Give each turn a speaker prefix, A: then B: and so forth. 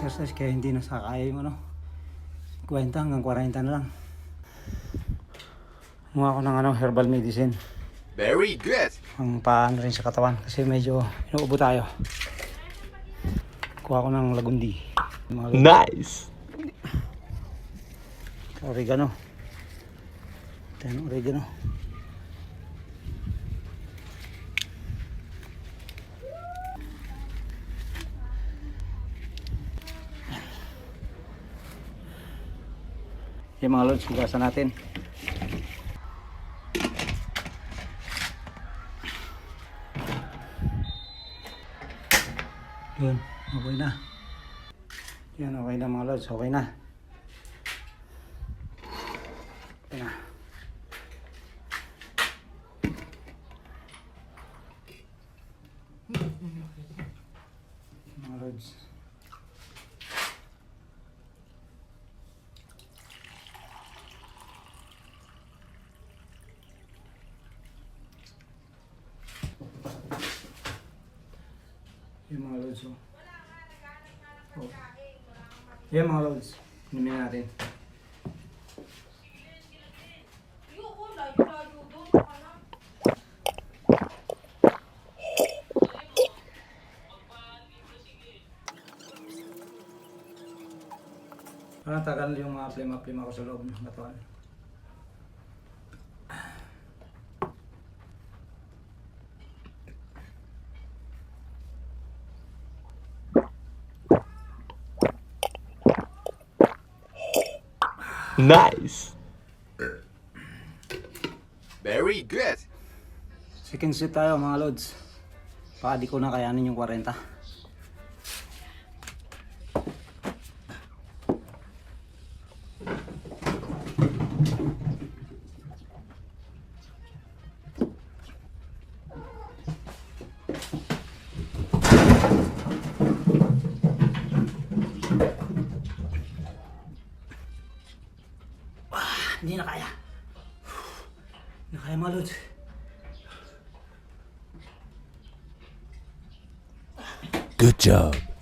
A: exercise kaya hindi na sa kaya yung ano, 50 hanggang 40 na lang. Kumuha ako ng ano, herbal medicine.
B: Very good.
A: Ang paano rin sa katawan kasi medyo inuubo tayo. Kuha ko ng lagundi.
B: Nice.
A: Oregano. Ito oregano. Yung mga lods, higasan natin. Yun, okay na. Yan, okay na mga lods, okay na. Okay na. Mga lods. Yung mga loads, oh. Oh. Yan mga loads. Inumin natin. Parang tagal yung mga plima-plima ko sa loob ng katawan.
B: Nice. Very good.
A: Second set tayo mga loads. Baka di ko na kayanin yung 40. Hindi na kaya. Hindi na kaya mga lods.
B: Good job.